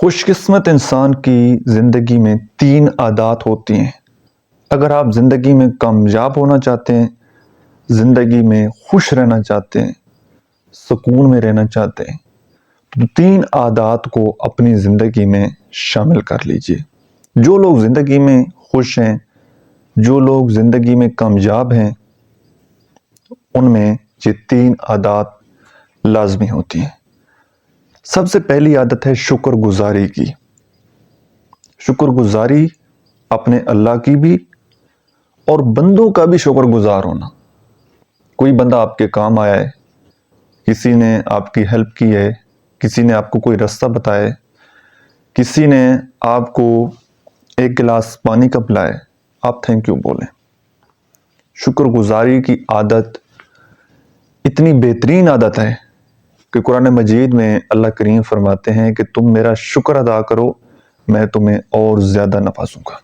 خوش قسمت انسان کی زندگی میں 3 عادات ہوتی ہیں۔ اگر آپ زندگی میں کامیاب ہونا چاہتے ہیں، زندگی میں خوش رہنا چاہتے ہیں، سکون میں رہنا چاہتے ہیں، تو 3 عادات کو اپنی زندگی میں شامل کر لیجئے۔ جو لوگ زندگی میں خوش ہیں، جو لوگ زندگی میں کامیاب ہیں، ان میں یہ 3 عادات لازمی ہوتی ہیں۔ سب سے پہلی عادت ہے شکر گزاری کی۔ شکر گزاری اپنے اللہ کی بھی اور بندوں کا بھی شکر گزار ہونا۔ کوئی بندہ آپ کے کام آیا ہے، کسی نے آپ کی ہیلپ کی ہے، کسی نے آپ کو کوئی رستہ بتایا ہے، کسی نے آپ کو ایک گلاس پانی کا پلایا ہے، آپ تھینک یو بولیں۔ شکر گزاری کی عادت اتنی بہترین عادت ہے کہ قرآن مجید میں اللہ کریم فرماتے ہیں کہ تم میرا شکر ادا کرو، میں تمہیں اور زیادہ نوازوں گا۔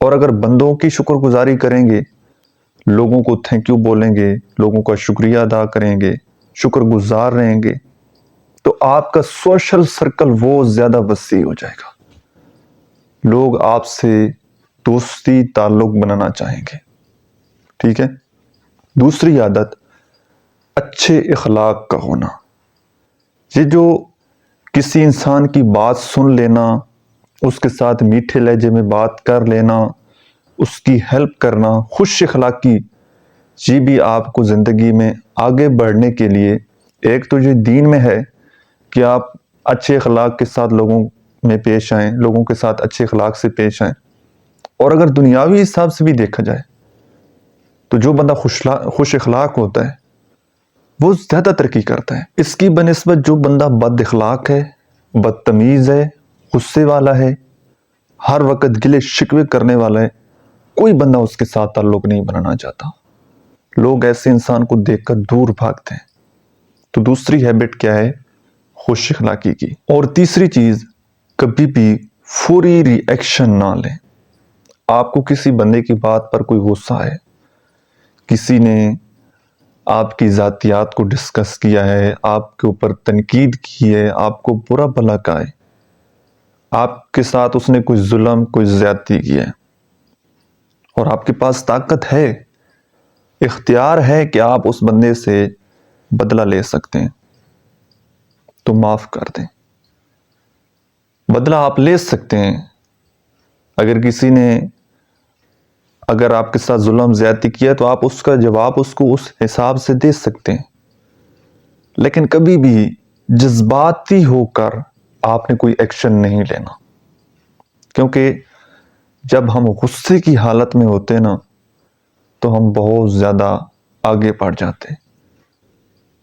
اور اگر بندوں کی شکر گزاری کریں گے، لوگوں کو تھینک یو بولیں گے، لوگوں کا شکریہ ادا کریں گے، شکر گزار رہیں گے، تو آپ کا سوشل سرکل وہ زیادہ وسیع ہو جائے گا۔ لوگ آپ سے دوستی تعلق بنانا چاہیں گے۔ ٹھیک ہے؟ دوسری عادت اچھے اخلاق کا ہونا۔ یہ جو کسی انسان کی بات سن لینا، اس کے ساتھ میٹھے لہجے میں بات کر لینا، اس کی ہیلپ کرنا، خوش اخلاقی، یہ بھی آپ کو زندگی میں آگے بڑھنے کے لیے، ایک تو یہ دین میں ہے کہ آپ اچھے اخلاق کے ساتھ لوگوں میں پیش آئیں، لوگوں کے ساتھ اچھے اخلاق سے پیش آئیں، اور اگر دنیاوی حساب سے بھی دیکھا جائے تو جو بندہ خوش اخلاق ہوتا ہے وہ زیادہ ترقی کرتا ہے۔ اس کی بنسبت جو بندہ بد اخلاق ہے، بدتمیز ہے، غصے والا ہے، ہر وقت گلے شکوے کرنے والا ہے، کوئی بندہ اس کے ساتھ تعلق نہیں بنانا چاہتا۔ لوگ ایسے انسان کو دیکھ کر دور بھاگتے ہیں۔ تو دوسری ہیبٹ کیا ہے؟ خوش اخلاقی کی۔ اور تیسری چیز، کبھی بھی فوری ری ایکشن نہ لیں۔ آپ کو کسی بندے کی بات پر کوئی غصہ ہے، کسی نے آپ کی ذاتیات کو ڈسکس کیا ہے، آپ کے اوپر تنقید کی ہے، آپ کو برا بھلا کہا ہے، آپ کے ساتھ اس نے کوئی ظلم، کوئی زیادتی کی ہے، اور آپ کے پاس طاقت ہے، اختیار ہے کہ آپ اس بندے سے بدلہ لے سکتے ہیں، تو معاف کر دیں۔ بدلہ آپ لے سکتے ہیں۔ اگر کسی نے آپ کے ساتھ ظلم زیادتی کیا تو آپ اس کا جواب اس کو اس حساب سے دے سکتے ہیں، لیکن کبھی بھی جذباتی ہو کر آپ نے کوئی ایکشن نہیں لینا، کیونکہ جب ہم غصے کی حالت میں ہوتے ہیں نا تو ہم بہت زیادہ آگے بڑھ جاتے ہیں۔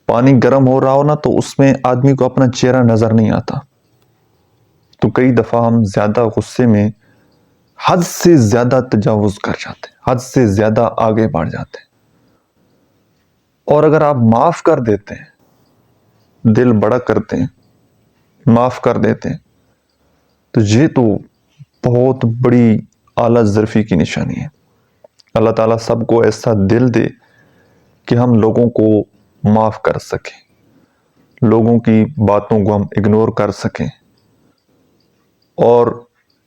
پانی گرم ہو رہا ہو نا تو اس میں آدمی کو اپنا چہرہ نظر نہیں آتا، تو کئی دفعہ ہم زیادہ غصے میں حد سے زیادہ تجاوز کر جاتے ہیں، حد سے زیادہ آگے بڑھ جاتے ہیں۔ اور اگر آپ معاف کر دیتے ہیں، دل بڑا کرتے ہیں، معاف کر دیتے ہیں، تو یہ تو بہت بڑی اعلیٰ ظرفی کی نشانی ہے۔ اللہ تعالیٰ سب کو ایسا دل دے کہ ہم لوگوں کو معاف کر سکیں، لوگوں کی باتوں کو ہم اگنور کر سکیں، اور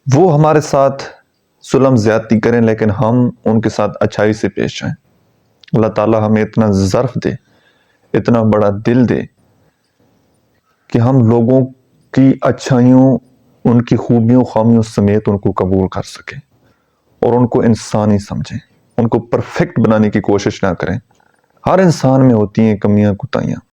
وہ ہمارے ساتھ ظلم زیادتی کریں لیکن ہم ان کے ساتھ اچھائی سے پیش آئیں۔ اللہ تعالیٰ ہمیں اتنا ظرف دے، اتنا بڑا دل دے کہ ہم لوگوں کی اچھائیوں، ان کی خوبیوں خامیوں سمیت ان کو قبول کر سکیں، اور ان کو انسانی سمجھیں، ان کو پرفیکٹ بنانے کی کوشش نہ کریں۔ ہر انسان میں ہوتی ہیں کمیاں کوتاہیاں۔